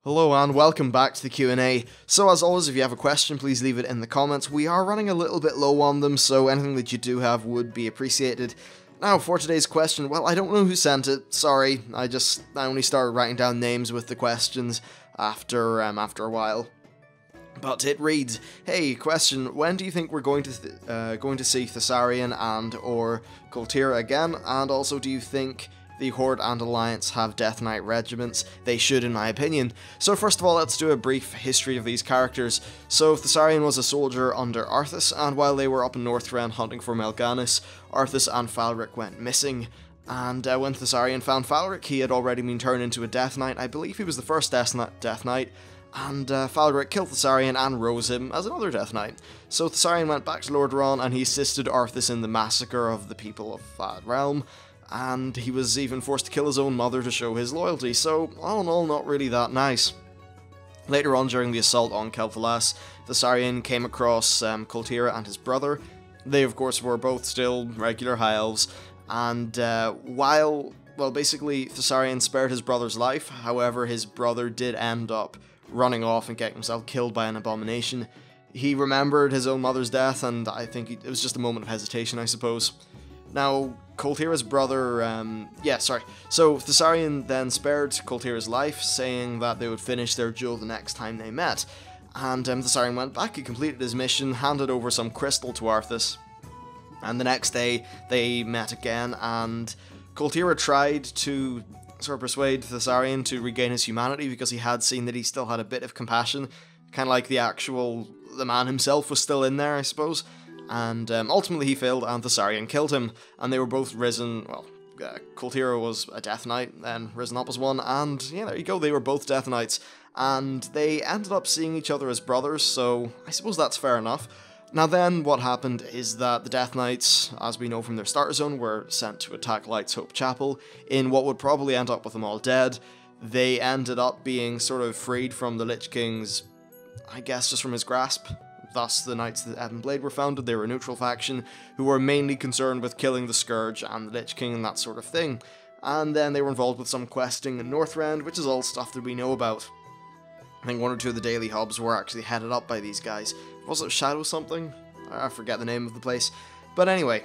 Hello and welcome back to the Q&A. So as always, if you have a question, please leave it in the comments. We are running a little bit low on them, so anything that you do have would be appreciated. Now, for today's question, well, I don't know who sent it, sorry. I only started writing down names with the questions after a while. But it reads, hey, question, when do you think we're going to see Thassarian and or Koltira again? And also, do you think the Horde and Alliance have Death Knight regiments? They should, in my opinion. So first of all, let's do a brief history of these characters. So Thassarian was a soldier under Arthas, and while they were up in Northrend hunting for Melganis, Arthas and Falric went missing. And when Thassarian found Falric, he had already been turned into a Death Knight. I believe he was the first Death Knight. And Falric killed Thassarian and rose him as another Death Knight. So Thassarian went back to Lordaeron and he assisted Arthas in the massacre of the people of that realm. And he was even forced to kill his own mother to show his loyalty, so all in all, not really that nice. Later on, during the assault on Kel'Thalas, Thassarian came across Koltira and his brother. They, of course, were both still regular High Elves, and basically, Thassarian spared his brother's life. However, his brother did end up running off and getting himself killed by an abomination. He remembered his own mother's death, and I think it was just a moment of hesitation, I suppose. Now, Koltira's brother, So Thassarian then spared Koltira's life, saying that they would finish their duel the next time they met. And Thassarian went back, he completed his mission, handed over some crystal to Arthas. And the next day, they met again, and Koltira tried to sort of persuade Thassarian to regain his humanity, because he had seen that he still had a bit of compassion. Kind of like the man himself was still in there, I suppose. And ultimately he failed and Thassarian killed him, and they were both risen, Koltira was a Death Knight, then risen up as one, and yeah, there you go, they were both Death Knights, and they ended up seeing each other as brothers, so I suppose that's fair enough. Now then, what happened is that the Death Knights, as we know from their starter zone, were sent to attack Light's Hope Chapel, in what would probably end up with them all dead. They ended up being sort of freed from the Lich King's, I guess, just from his grasp. Thus, the Knights of the Ebon Blade were founded. They were a neutral faction who were mainly concerned with killing the Scourge and the Lich King and that sort of thing. And then they were involved with some questing in Northrend, which is all stuff that we know about. I think one or two of the daily hubs were actually headed up by these guys. Was it Shadow something? I forget the name of the place. But anyway,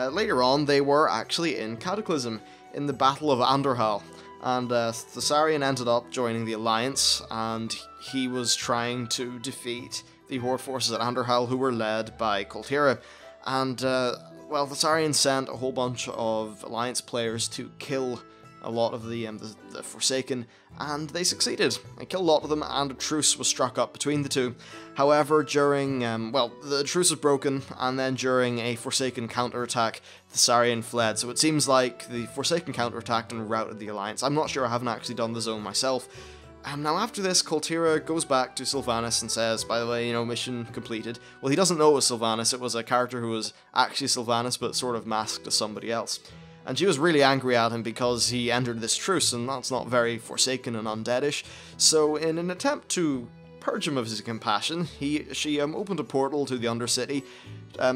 later on they were actually in Cataclysm, in the Battle of Andorhal. And Thassarian ended up joining the Alliance, and he was trying to defeat the Horde forces at Andorhal, who were led by Koltira. And, Thassarian sent a whole bunch of Alliance players to kill a lot of the Forsaken, and they succeeded. They killed a lot of them, and a truce was struck up between the two. However, during, the truce was broken, and then during a Forsaken counterattack, Thassarian fled. So it seems like the Forsaken counterattacked and routed the Alliance. I'm not sure, I haven't actually done the zone myself. Now after this, Koltira goes back to Sylvanas and says, by the way, mission completed. Well, he doesn't know it was Sylvanas, it was a character who was actually Sylvanas, but sort of masked as somebody else. And she was really angry at him because he entered this truce, and that's not very Forsaken and undeadish. So in an attempt to purge him of his compassion, she opened a portal to the Undercity,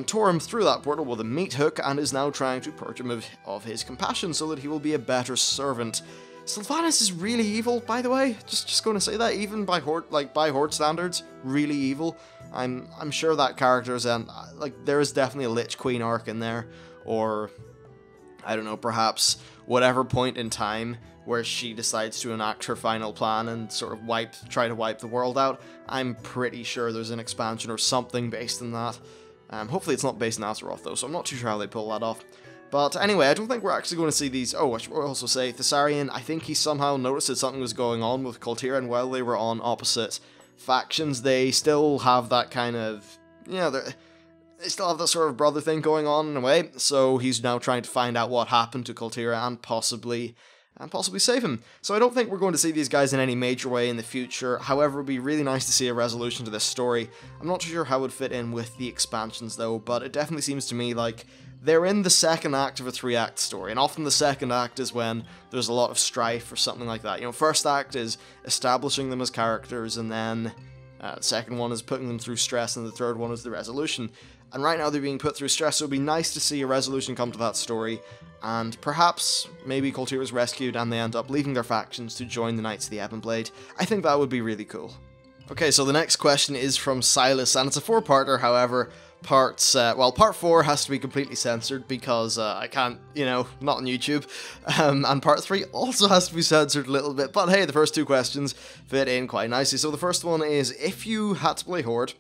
tore him through that portal with a meat hook, and is now trying to purge him of his compassion so that he will be a better servant. Sylvanas is really evil, by the way. Just going to say that, even by Horde standards, really evil. I'm sure that character's there is definitely a Lich Queen arc in there, or I don't know, perhaps whatever point in time where she decides to enact her final plan and sort of try to wipe the world out. I'm pretty sure there's an expansion or something based on that. Hopefully it's not based in Azeroth though, so I'm not too sure how they pull that off. But anyway, I don't think we're actually going to see these. Oh, I should also say, Thassarian, I think he somehow noticed that something was going on with Koltira, and while they were on opposite factions, they still have that kind of, they still have that sort of brother thing going on in a way. So he's now trying to find out what happened to Koltira and possibly save him. So I don't think we're going to see these guys in any major way in the future. However, it would be really nice to see a resolution to this story. I'm not too sure how it would fit in with the expansions though, but it definitely seems to me like they're in the second act of a 3-act story, and often the second act is when there's a lot of strife or something like that. First act is establishing them as characters, and then the second one is putting them through stress, and the third one is the resolution. And right now they're being put through stress, so it would be nice to see a resolution come to that story, and perhaps maybe Koltira is rescued and they end up leaving their factions to join the Knights of the Ebon Blade. I think that would be really cool. Okay, so the next question is from Silas, and it's a 4-parter, however, part 4 has to be completely censored because I can't, not on YouTube, and part 3 also has to be censored a little bit, but hey, the first 2 questions fit in quite nicely. So the first one is, if you had to play Horde,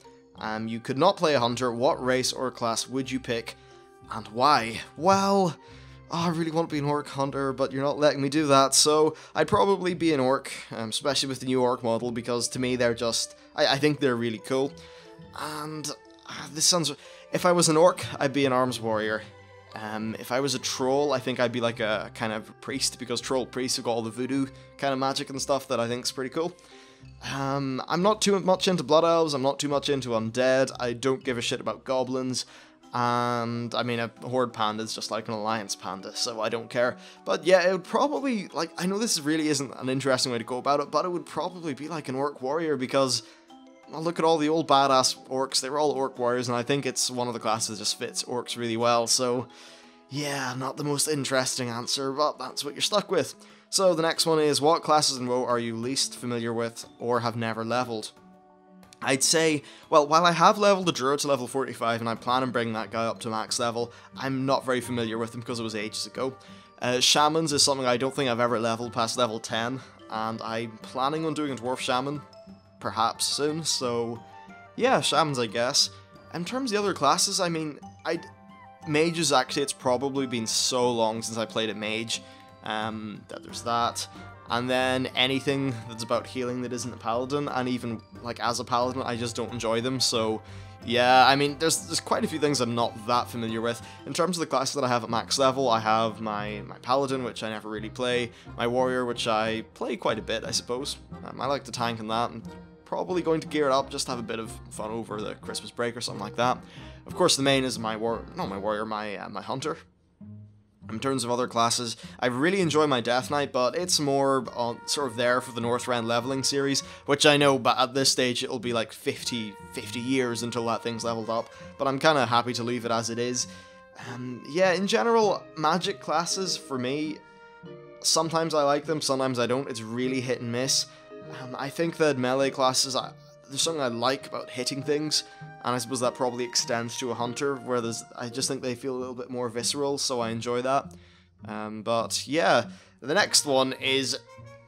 you could not play a hunter, what race or class would you pick, and why? Well, I really want to be an orc hunter, but you're not letting me do that, so I'd probably be an orc, especially with the new orc model, because to me they're just, I think they're really cool, and this sounds, if I was an orc, I'd be an arms warrior. If I was a troll, I think I'd be like a kind of priest, because troll priests have got all the voodoo kind of magic and stuff that I think is pretty cool. I'm not too much into blood elves, I'm not too much into undead, I don't give a shit about goblins, and I mean a horde panda is just like an alliance panda, so I don't care. But yeah, it would probably, like, I know this really isn't an interesting way to go about it, but it would probably be like an orc warrior, because well, look at all the old badass orcs, they were all orc warriors, and I think it's one of the classes that just fits orcs really well, so yeah, not the most interesting answer, but that's what you're stuck with. So the next one is, what classes in WoW are you least familiar with, or have never leveled? I'd say, well, while I have leveled the Druid to level 45, and I plan on bringing that guy up to max level, I'm not very familiar with him because it was ages ago. Shamans is something I don't think I've ever leveled past level 10, and I'm planning on doing a Dwarf Shaman perhaps soon, so yeah, Shamans I guess. In terms of the other classes, I mean, Mages actually, it's probably been so long since I played a Mage, that there's that. And then anything that's about healing that isn't a Paladin, and even like as a Paladin, I just don't enjoy them, so yeah, I mean, there's quite a few things I'm not that familiar with. In terms of the classes that I have at max level, I have my Paladin, which I never really play, my Warrior, which I play quite a bit, I suppose. I like to tank in that, and probably going to gear it up, just have a bit of fun over the Christmas break or something like that. Of course, the main is my Hunter. In terms of other classes, I really enjoy my Death Knight, but it's more sort of there for the Northrend leveling series, which I know, but at this stage it'll be like 50 years until that thing's leveled up, but I'm kind of happy to leave it as it is. Yeah, in general, magic classes, for me, sometimes I like them, sometimes I don't, it's really hit and miss. I think that melee classes, there's something I like about hitting things, and I suppose that probably extends to a hunter, where I just think they feel a little bit more visceral, so I enjoy that. But yeah, the next one is,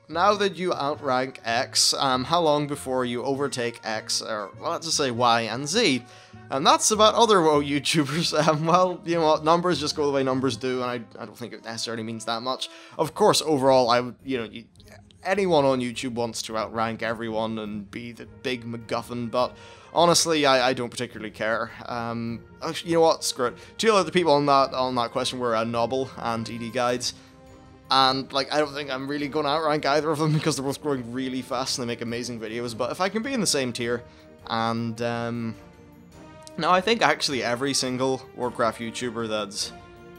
now that you outrank X, how long before you overtake X, or well, let's just say Y and Z? And that's about other WoW YouTubers. Well, you know what, numbers just go the way numbers do, and I don't think it necessarily means that much. Of course, overall, anyone on YouTube wants to outrank everyone and be the big MacGuffin, but honestly, I don't particularly care. Actually, you know what? Screw it. 2 other people on that question were Noble and ED Guides, and like I don't think I'm really going to outrank either of them because they're both growing really fast and they make amazing videos. But if I can be in the same tier, and now I think actually every single Warcraft YouTuber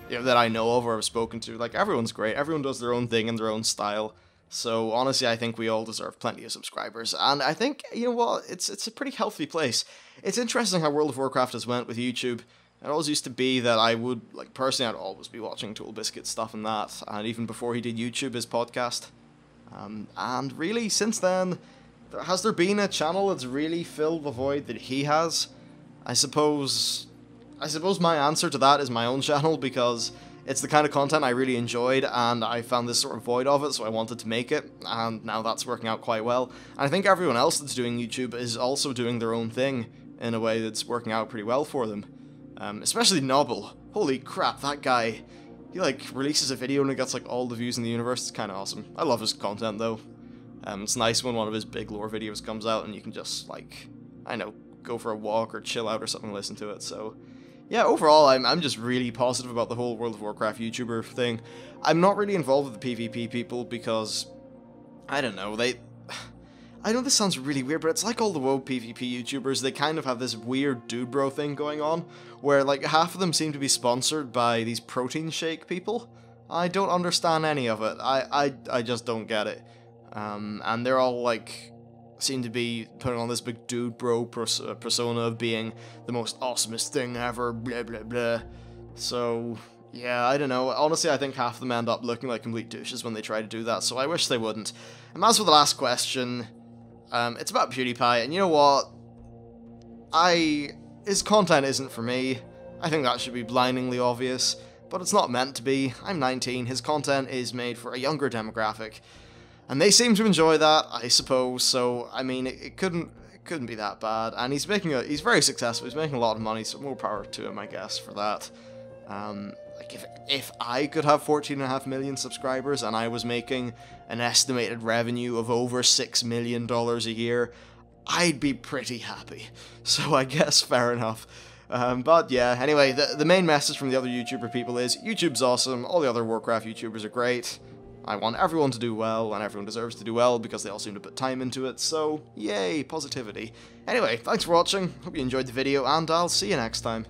that I know of or have spoken to, like everyone's great. Everyone does their own thing in their own style. So honestly, I think we all deserve plenty of subscribers, and I think, you know what, it's a pretty healthy place. It's interesting how World of Warcraft has went with YouTube. It always used to be that I would, like, personally, I'd always be watching Tool Biscuit stuff and that, and even before he did YouTube, his podcast. And really, since then, has there been a channel that's really filled the void that he has? I suppose my answer to that is my own channel, because it's the kind of content I really enjoyed, and I found this sort of void of it, so I wanted to make it, and now that's working out quite well. And I think everyone else that's doing YouTube is also doing their own thing in a way that's working out pretty well for them. Especially Noble. Holy crap, that guy, he like releases a video and it gets like all the views in the universe. It's kind of awesome. I love his content though. It's nice when one of his big lore videos comes out and you can just, like, I know, go for a walk or chill out or something and listen to it, so yeah, overall, I'm just really positive about the whole World of Warcraft YouTuber thing. I'm not really involved with the PvP people because, I don't know, I know this sounds really weird, but it's like all the WoW PvP YouTubers, they kind of have this weird dude bro thing going on, where like half of them seem to be sponsored by these protein shake people. I don't understand any of it. I just don't get it. And they're all like, seem to be putting on this big dude bro persona of being the most awesomest thing ever, blah blah blah. So Yeah, I don't know. Honestly, I think half of them end up looking like complete douches when they try to do that, so I wish they wouldn't. And as for the last question, it's about PewDiePie, and you know what? His content isn't for me. I think that should be blindingly obvious, but it's not meant to be. I'm 19, his content is made for a younger demographic, and they seem to enjoy that, I suppose, so, I mean, it couldn't be that bad, and he's very successful, he's making a lot of money, so more power to him, I guess, for that. Like, if I could have 14.5 million subscribers, and I was making an estimated revenue of over $6 million a year, I'd be pretty happy. So I guess fair enough. But yeah, anyway, the main message from the other YouTuber people is, YouTube's awesome, all the other Warcraft YouTubers are great, I want everyone to do well, and everyone deserves to do well, because they all seem to put time into it, so yay, positivity. Anyway, thanks for watching, hope you enjoyed the video, and I'll see you next time.